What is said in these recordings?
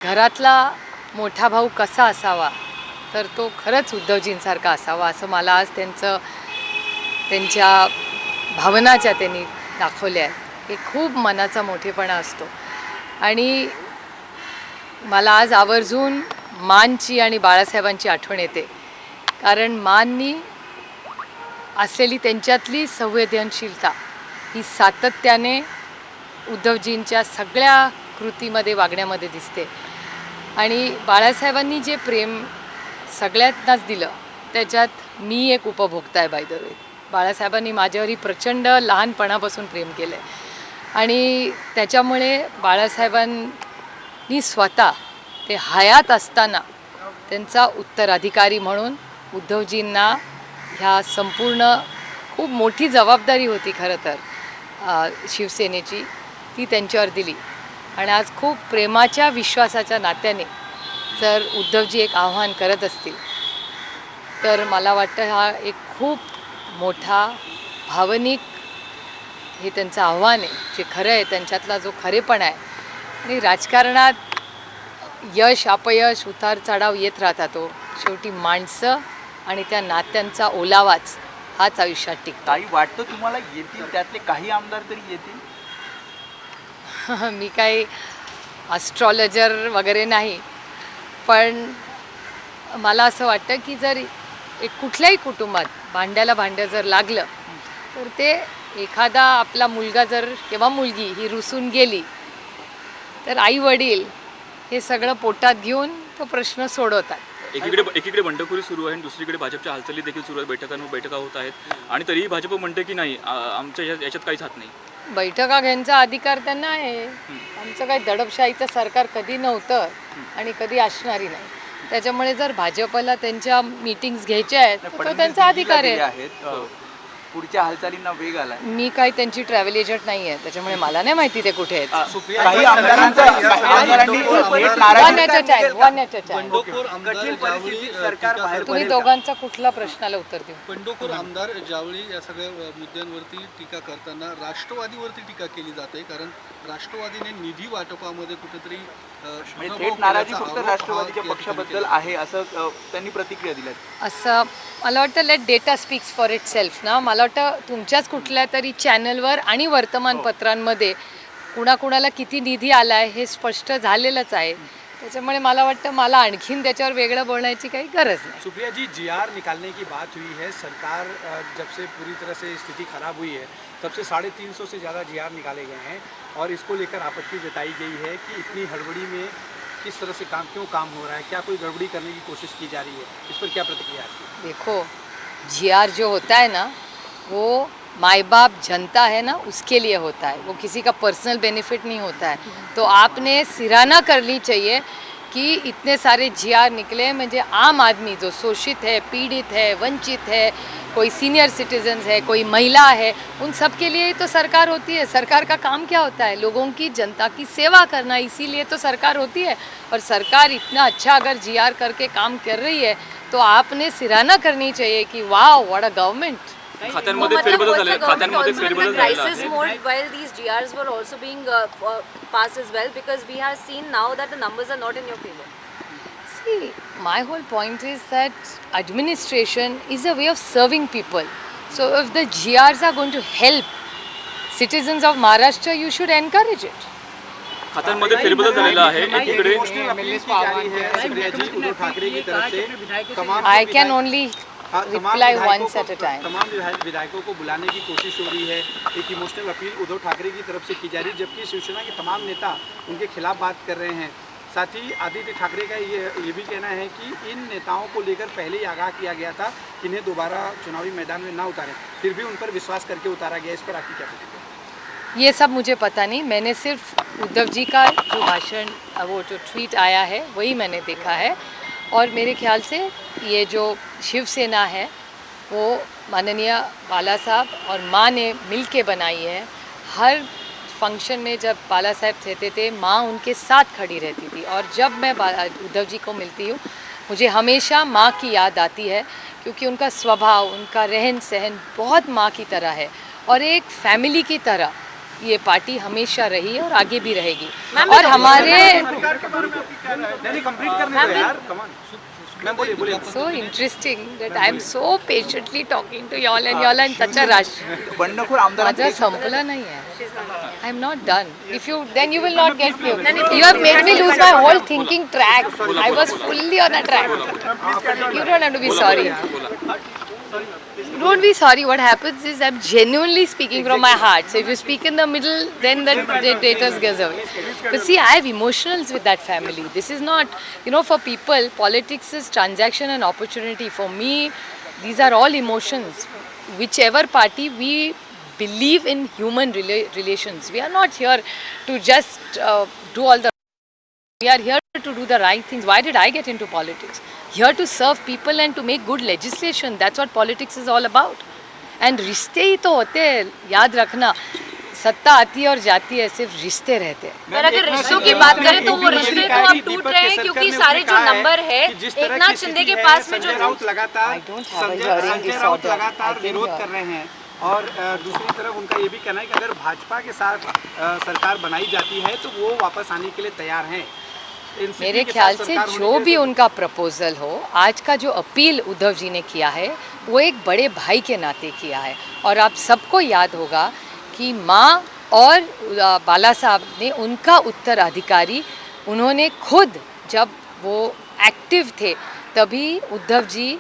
घरातला मोठा भाऊ कसा असावा तर तो खरंच उद्धवजींसारखा असावा असं मला आज त्यांच्या भावना ज्या त्यांनी दाखवल्या आहेत हे खूप मनाचा मोठेपणा असतो. आणि मला आज आवर्जून मानची आणि बाळासाहेबांची आठवण येते, कारण माननी असलेली त्यांच्यातली संवेदनशीलता ही सातत्याने उद्धवजींच्या सगळ्या कृतीमध्ये वागण्यामध्ये दिसते. आणि बाळासाहेबांनी जे प्रेम सगळ्यांनाच दिलं त्याच्यात मी एक उपभोक्ता आहे. बाय द वे, बाळासाहेबांनी माझ्यावरही प्रचंड लहानपणापासून प्रेम केलं आहे आणि त्याच्यामुळे बाळासाहेबांनी स्वतः ते हयात असताना त्यांचा उत्तराधिकारी म्हणून उद्धवजींना ह्या संपूर्ण खूप मोठी जबाबदारी होती खरं तर शिवसेनेची, ती त्यांच्यावर दिली. आणि आज खूप प्रेमाच्या विश्वासाच्या नात्याने जर उद्धवजी एक आव्हान करत असतील तर मला वाटतं हा एक खूप मोठा भावनिक हे त्यांचं आव्हान आहे, जे खरं आहे त्यांच्यातला जो खरेपणा आहे. आणि राजकारणात यश अपयश उतार चढाव येत राहतात, तो शेवटी माणसं आणि त्या नात्यांचा ओलावाच हाच आयुष्यात टिकतो. काही वाटतं तुम्हाला येतील त्यातले काही आमदार तरी येतील? मी काही ॲस्ट्रॉलॉजर वगैरे नाही, पण मला असं वाटतं की जर एक कुठल्याही कुटुंबात भांड्याला भांडं जर लागलं तर ते एखादा आपला मुलगा जर किंवा मुलगी ही रुसून गेली तर आई वडील हे सगळं पोटात घेऊन तो प्रश्न सोडवतात. एकीकडे बंडखोरी सुरू आहे आणि दुसरीकडे भाजपच्या हालचाली देखील सुरू आहेत, बैठका होत आहेत आणि तरीही भाजप म्हणते की नाही आमच्या याच्यात काहीच हात नाही. बैठका घ्यायचा अधिकार त्यांना आहे. आमचं काही दडपशाहीचं सरकार कधी नव्हतं आणि कधी असणारही नाही. त्याच्यामुळे जर भाजपला त्यांच्या मीटिंग्स घ्यायच्या आहेत तर तो त्यांचा अधिकार आहे. पुढच्या हालचालींना वेग आला. मी काही त्यांची ट्रॅव्हल एजंट नाही आहे, त्याच्यामुळे मला नाही माहिती ते कुठे आहेत. काही आमदारांनी तुम्ही दोघांचा कुठला प्रश्नाला उत्तर देऊ? बंडखोर आमदार ज्यावेळी या सगळ्या मुद्द्यांवरती टीका करताना राष्ट्रवादीवरती टीका केली जाते, कारण राष्ट्रवादीने निधी वाटपामध्ये कुठेतरी थेट नाराजी फक्त राष्ट्रवादीच्या पक्षाबद्दल आहे असं त्यांनी प्रतिक्रिया दिल्या. असं मला वाटतं let data speaks for itself ना. मला वाटतं तुमच्याच कुठल्या तरी चॅनलवर आणि वर्तमानपत्रांमध्ये कुणाकुणाला किती निधी आला आहे हे स्पष्ट झालेलंच आहे. त्याच्यामुळे मला वाटतं मला आणखीन त्याच्यावर वेगळं बोलण्याची काही गरज नाही. सुप्रिया जी, जीआर निकालने की बात हुई है, सरकार जब से पूरी तरह से स्थिति खराब हुई है तब से 350 से ज़्यादा जीआर निकाले गए हैं और इसको लेकर आपत्ति जताई गई है कि इतनी हड़बड़ी में किस तरह से क्यों काम हो रहा है, क्या कोई गड़बड़ी करने की कोशिश की जा रही है, इस पर क्या प्रतिक्रिया है? देखो, जीआर जो होता है ना वो माई बाप जनता है ना उसके लिए होता है, वो किसी का पर्सनल बेनिफिट नहीं होता है. तो आपने सिराना करनी चाहिए कि इतने सारे जीआर निकले, म्हणजे आम आदमी जो शोषित है, पीड़ित है, वंचित है, कोई सीनियर सिटीजन्स है, कोई महिला है, उन सब के लिए तो सरकार होती है. सरकार का काम क्या होता है? लोगों की, जनता की सेवा करना, इसीलिए तो सरकार होती है. और सरकार इतना अच्छा अगर जीआर करके काम कर रही है तो आपने सिराना करनी चाहिए कि वाह व्हाट अ गवर्नमेंट. खात्यांमध्ये फेरबदल झाले, खात्यांमध्ये फेरबदल झालेला आहे. Crisis mode while these GRs were also being passed as well, because we have seen now that the numbers are not in your favor. See, my whole point is that administration is a way of serving people. So if the GRs are going to help citizens of Maharashtra, you should encourage it. खात्यांमध्ये फेरबदल झालेला आहे. एकीकडे उद्धव ठाकरे की तरफ से I can only reply once at a time. तमाम विधायकों को बुलाने की कोशिश हो रही है. एक इमोशनल अपील उद्धव ठाकरे की तरफ से की जा रही है, जबकि शिवसेना के तमाम नेता उनके खिलाफ बात कर रहे हैं. साथ ही आदित्य ठाकरे का ये भी कहना है कि इन नेताओं को लेकर पहले ही आगाह किया गया था कि इन्हें दोबारा चुनावी मैदान में ना उतारें, फिर भी उन पर विश्वास करके उतारा गया. इस पर आपकी क्या प्रतिक्रिया? ये सब मुझे पता नहीं. मैंने सिर्फ उद्धव जी का जो भाषण, वो जो ट्वीट आया है वही मैंने देखा है. और मेरे ख्याल से ये जो शिवसेना है वो माननीय बाला साहब और माँ ने मिल के बनाई है. हर फंक्शन में जब बाला साहब रहते थे माँ उनके साथ खड़ी रहती थी, और जब मैं उद्धव जी को मिलती हूँ मुझे हमेशा माँ की याद आती है, क्योंकि उनका स्वभाव, उनका रहन सहन बहुत माँ की तरह है और एक फैमिली की तरह ये पार्टी हमेशा रही है और आगे भी रहेगी। मैम, और हमारे सरकार के बारे में आपकी क्या राय है? नहीं कंप्लीट करने दो यार, कम ऑन मैम, बोलिए so interesting that I am so patiently talking to y'all and y'all are in such a rush. बंडखोर आमदार माझं संपलं नाही आहे. I am not done. If you then you will not get me. You have made me lose my whole thinking track. I was fully on a track. You don't have to be sorry. Don't be sorry. What happens is I'm genuinely speaking from my heart. So if you speak in the middle, then the dictators gives away. But see, I have emotionals with that family. This is not, for people, politics is transaction and opportunity. For me, these are all emotions. Whichever party, we believe in human relations. We are not here to just do all the. We are here to do the right things. Why did I get into politics? Here to serve people and to make good legislation. That's what politics is all about. And रिश्ते ही तो होते हैं, याद रखना। सत्ता आती है और जाती है, सिर्फ रिश्ते रहते हैं। पर अगर रिश्तों की बात करें तो वो रिश्ते तो अब टूट रहे हैं क्योंकि सारे जो नंबर है एकनाथ शिंदे के पास में जो लगातार संजय राउत लगातार विरोध कर रहे हैं और दूसरी तरफ उनका ये भी कहना है कि अगर भाजपा के साथ सरकार बनाई जाती है तो वो वापस आने के लिए तैयार हैं। मेरे ख्याल से जो भी उनका प्रपोजल हो, आज का जो अपील उद्धव जी ने किया है वो एक बड़े भाई के नाते किया है। और आप सबको याद होगा कि माँ और बाला साहब ने उनका उत्तराधिकारी, उन्होंने खुद जब वो एक्टिव थे तभी उद्धव जी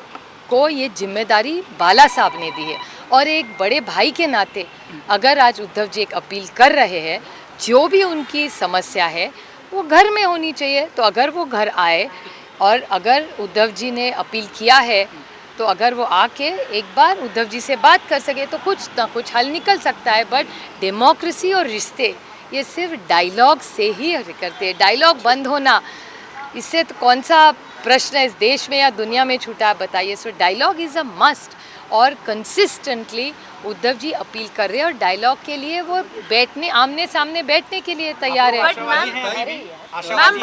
को ये जिम्मेदारी बाला साहब ने दी है। और एक बड़े भाई के नाते अगर आज उद्धव जी एक अपील कर रहे हैं, जो भी उनकी समस्या है वो घर में होनी चाहिए, तो अगर वो घर आए और अगर उद्धव जी ने अपील किया है तो अगर वो आके एक बार उद्धव जी से बात कर सके तो कुछ ना कुछ हल निकल सकता है। बट डेमोक्रेसी और रिश्ते ये सिर्फ डायलॉग से ही करते हैं। डायलॉग बंद होना, इससे तो कौन सा प्रश्न इस देश में या दुनिया में छूटा है बताइए। So dialogue is a must और कंसिस्टेंटली उद्धव जी अपील कर रहे हैं और डायलॉग के लिए वो बैठने, आमने सामने बैठने के लिए तैयार है। Ma'am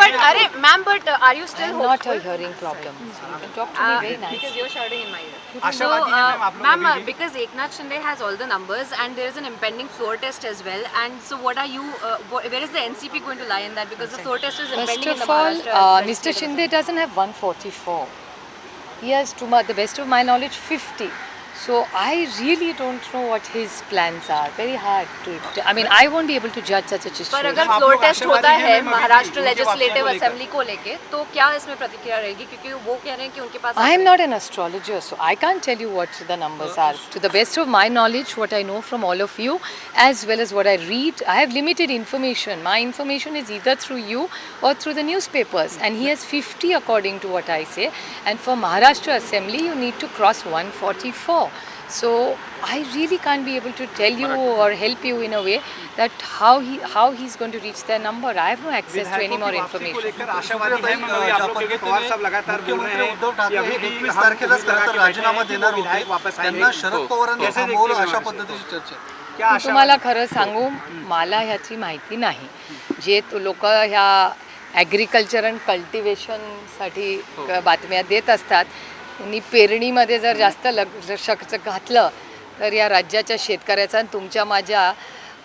but are you still Not a hearing problem. You can talk to me very nice. because you're shouting in my ear. आशावादी हैं मैम आप लोग Ma'am, because Eknath Shinde has all the numbers and there is an impending floor test as well. And so, what are you? Where is the NCP going to lie in that? Because the floor test is First impending in of the all, Maharashtra. Mr. Shinde doesn't have 144. He has, to the best of my knowledge, 50. So I really don't know what his plans are. Very hard to. I mean, I won't be able to judge such a per situation. अगर आप floor लोग taste आशावादी होता हैं, है ma'am, अभी महाराष्ट्र उनके legislative वापसी को असेंबली को लेके तो क्या इसमें प्रतिक्रिया रहेगी? क्योंकि वो कह रहे हैं कि उनके pass I am not an astrologer, so I can't tell you what the numbers are. To the best of my knowledge, what I know from all of you, as well as what I read, I have limited information. My information is either through you or through the newspapers. And he has 50 according to what I say. And for Maharashtra Assembly, you need to cross 144. So I really can't be able to tell you or help you in a way that how he's going to reach their number. I have no access to any more को information. लेकर आशावादी हैं ma'am, अभी आप लोग क्योंकि पवार साहब लगातार बोल रहे हैं उद्धव कि ठाकरे अभी भी 21 हम तारखेलाच लगा खरं के तर राजीनामा बैठे हैं देणार कि वो विधायक वापस होते, आएंगे। त्यांना शरद पवारांनी कैसे देखते थांबवलं हैं अशा मैम? पद्धतीची चर्चा आहे. क्या मी तुम्हाला खरं सांगू, मला ह्याची माहिती नाही. जे तो लोक ह्या ॲग्रिकल्चर अँड कल्टिवेशनसाठी बातम्या देत असतात, त्यांनी पेरणीमध्ये जर जास्त लक्ष घातलं तर या राज्याच्या शेतकऱ्याचा आणि तुमच्या माझ्या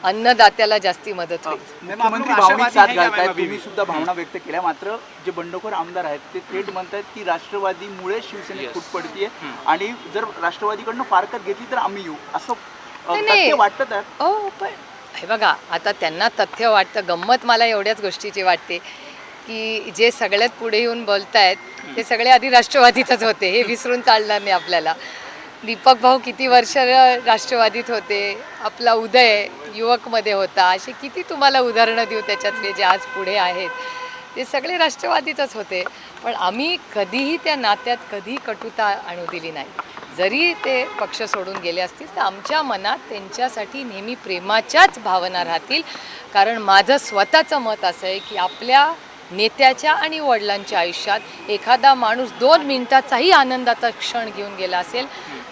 अन्नदात्याला जास्ती मदत होईल. मुख्यमंत्री भावनिक साथ घालतायत, तुम्ही सुद्धा भावना व्यक्त केल्या. मात्र जे बंडखोर आमदार आहेत ते थेट म्हणतात की राष्ट्रवादीमुळे शिवसेनेत फूट पडतीये आणि जर राष्ट्रवादीकडनं फारकत घेतली तर आम्ही येऊ, असं तथ्य वाटतं तर. हो, पण हे बघा, आता त्यांना तथ्य वाटतं. गंमत मला एवढ्याच गोष्टीची वाटते की जे सगळ्यात पुढे येऊन बोलतायत ते सगळे आधी राष्ट्रवादीतच होते, हे विसरून चालणार नाही आपल्याला. दीपक भाऊ किती वर्ष राष्ट्रवादीत होते, आपला उदय युवकमध्ये होता, असे किती तुम्हाला उदाहरणं देऊ त्याच्यातले जे आज पुढे आहेत, ते सगळे राष्ट्रवादीतच होते. पण आम्ही कधीही त्या नात्यात कधी कटुता आणू दिली नाही. जरी ते पक्ष सोडून गेले असतील तर आमच्या मनात त्यांच्यासाठी नेहमी प्रेमाच्याच भावना राहतील. कारण माझं स्वतःचं मत असं आहे की आपल्या नेत्याच्या आणि वडिलांच्या आयुष्यात एखादा माणूस 2 मिनिटाचाही आनंदाचा क्षण घेऊन गेला असेल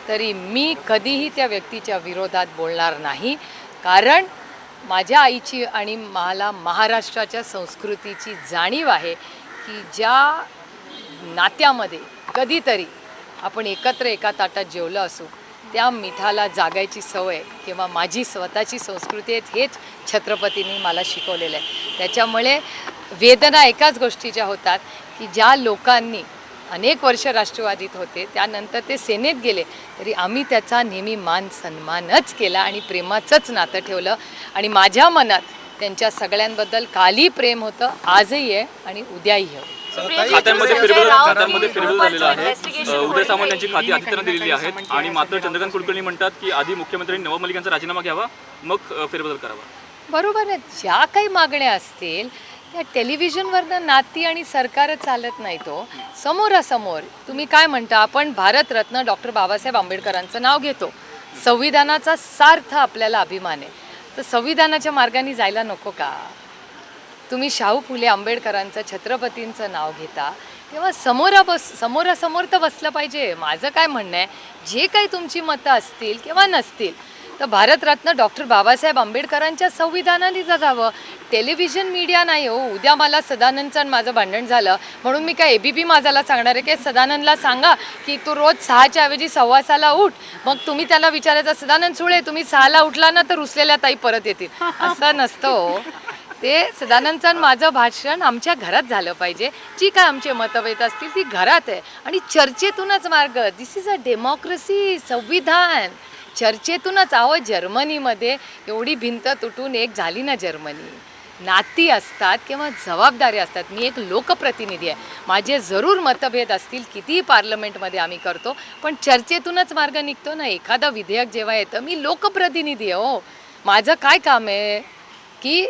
तरी मी कधीही त्या व्यक्तीच्या विरोधात बोलणार नाही. कारण माझ्या आईची आणि मला महाराष्ट्राच्या संस्कृतीची जाणीव आहे की ज्या नात्यामध्ये कधीतरी आपण एकत्र एका ताटात जेवलं असू त्या मिठाला जागायची सवय किंवा माझी स्वतःची संस्कृती आहे हेच छत्रपतींनी मला शिकवलेलं आहे. त्याच्यामुळे वेदना एकाच गोष्टीच्या होतात की ज्या लोकांनी अनेक वर्ष राष्ट्रवादीत होते त्यानंतर ते सेनेत गेले तरी आम्ही त्याचा नेहमी मान सन्मानच केला आणि प्रेमाचंच नातं ठेवलं आणि माझ्या मनात त्यांच्या सगळ्यांबद्दल कालही प्रेम होतं, आजही आहे आणि उद्याही आहे. खात्यांमध्ये फेरबदल झालेला आहे. उदय सामंत यांची खाती आदित्यनं दिलेली आहेत आणि मात्र चंद्रकांत कुलकर्णी म्हणतात की आधी मुख्यमंत्र्यांनी नवाब मलिक यांचा राजीनामा घ्यावा मग फेरबदल करावा. बरोबर आहे. ज्या काही मागण्या असतील त्या टेलिव्हिजनवरनं नाती आणि सरकार चालत नाही. तो समोरासमोर तुम्ही काय म्हणता, आपण भारतरत्न डॉक्टर बाबासाहेब आंबेडकरांचं नाव घेतो, संविधानाचा सार्थ आपल्याला अभिमान आहे, तर संविधानाच्या मार्गाने जायला नको का? तुम्ही शाहू फुले आंबेडकरांचं छत्रपतींचं नाव घेता तेव्हा समोरासमोर तर बसलं पाहिजे. माझं काय म्हणणं आहे, जे काही तुमची मतं असतील किंवा नसतील तर भारतरत्न डॉक्टर बाबासाहेब आंबेडकरांच्या संविधानाने जगावं. टेलिव्हिजन मीडिया नाही हो. उद्या मला सदानंदचं आणि माझं भांडण झालं म्हणून मी काय ABP माझाला सांगणार आहे की सदानंदला सांगा की तू रोज 6च्या ऐवजी 6:15ला उठ. मग तुम्ही त्याला विचारायचं, सदानंद सुळे तुम्ही 6ला उठला ना तर रुसलेल्या ताई परत येतील. असं नसतं हो. ते सदानंदचं आणि माझं भाषण आमच्या घरात झालं पाहिजे. जी काय आमचे मतभेद असतील ती घरात आहे आणि चर्चेतूनच मार्ग. दिस इज अ डेमोक्रेसी. संविधान चर्चेतूनच. जर्मनीमध्ये एवढी भिंत तुटून एक झाली ना जर्मनी. नाती असतात किंवा जबाबदारी असतात. मी एक लोकप्रतिनिधी आहे, माझे जरूर मतभेद असतील, कितीही पार्लमेंटमध्ये आम्ही करतो, पण चर्चेतूनच मार्ग निघतो ना. एखादं विधेयक जेव्हा येतं, मी लोकप्रतिनिधी आहे हो. माझं काय काम आहे की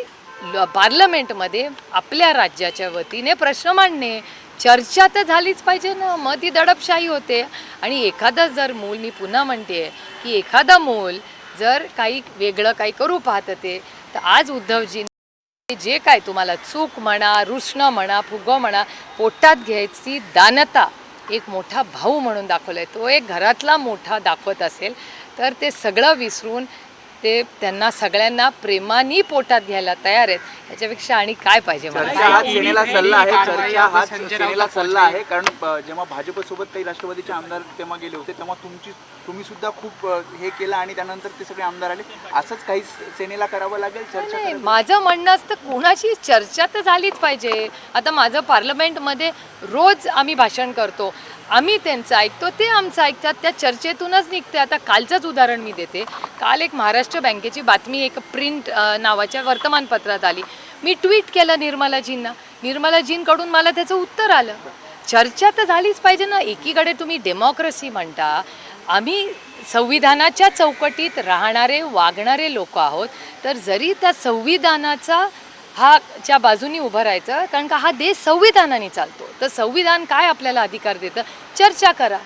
पार्लमेंटमध्ये आपल्या राज्याच्या वतीने प्रश्न मांडणे. चर्चा तर झालीच पाहिजे ना, मग ती दडपशाही होते. आणि एखादं जर मूल, मी पुन्हा म्हणते की एखादं मूल जर काही वेगळं काही करू पाहतं ते, तर आज उद्धवजी जे काय तुम्हाला चूक म्हणा, रुसणं म्हणा, फुगं म्हणा, पोटात घ्यायची दानता एक मोठा भाऊ म्हणून दाखवलं आहे. तो एक घरातला मोठा दाखवत असेल तर ते सगळं विसरून ते त्यांना सगळ्यांना प्रेमाने पोटात घ्यायला तयार आहेत. याच्यापेक्षा आणि काय पाहिजे मला? चर्चा हाच सेनेला सल्ला आहे. चर्चा हाच सेनेला सल्ला आहे. कारण जेव्हा भाजपसोबत काही राष्ट्रवादीचे आमदार तेव्हा गेले होते तेव्हा तुम्ही सुद्धा खूप हे केलं आणि त्यानंतर ते सगळे आमदार आले. असंच काही सेनेला करावं लागेल. चर्चा नाही, माझं म्हणणं असतं कोणाची चर्चा तर झालीच पाहिजे. आता माझं पार्लमेंटमध्ये रोज आम्ही भाषण करतो, आम्ही त्यांचं ऐकतो, ते आमचं ऐकतात, त्या चर्चेतूनच निघते. आता कालचंच उदाहरण मी देते. काल एक महाराष्ट्र बँकेची बातमी एक प्रिंट नावाच्या वर्तमानपत्रात आली. मी ट्विट केलं निर्मलाजींना, निर्मलाजींकडून मला त्याचं उत्तर आलं. चर्चा तर झालीच पाहिजे ना. एकीकडे तुम्ही डेमोक्रेसी म्हणता, आम्ही संविधानाच्या चौकटीत राहणारे वागणारे लोक आहोत, तर जरी त्या संविधानाचा च्या बाजूनी उभं राहायचं, कारण का हा देश संविधानाने चालतो. तर संविधान काय आपल्याला अधिकार देतं? चर्चा करा.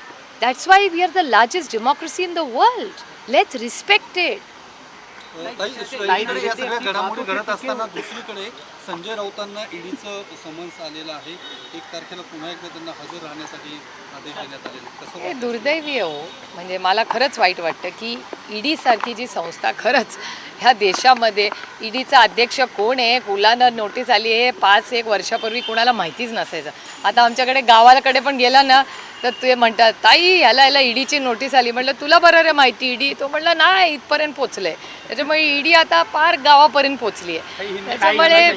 That's why we are the largest democracy in the world. Let's respect it. एकीकडे या सगळ्या घडामोडी घडत असताना दुसरीकडे संजय राऊतांना ईडीचं समन्स आलेलं आहे. 1 तारखेला पुन्हा एकदा त्यांना हजर राहण्यासाठी आदेश देण्यात आलेले. कसं हे दुर्दैवी हो. म्हणजे मला खरंच वाईट वाटतं की ईडी सारखी जी संस्था, खरंच ह्या देशामध्ये ईडीचा अध्यक्ष कोण आहे, कुलांना नोटीस आली आहे 5-1 वर्षापूर्वी कुणाला माहितीच नसायचं. आता आमच्याकडे गावाकडे पण गेला ना तर ते म्हणतात ताई ह्याला ईडीची नोटीस आली. म्हटलं तुला बरं रे माहिती ईडी? तो म्हटला नाही, इथपर्यंत पोचलं आहे. त्याच्यामुळे ईडी आता पार गावापर्यंत पोचली आहे. त्याच्यामुळे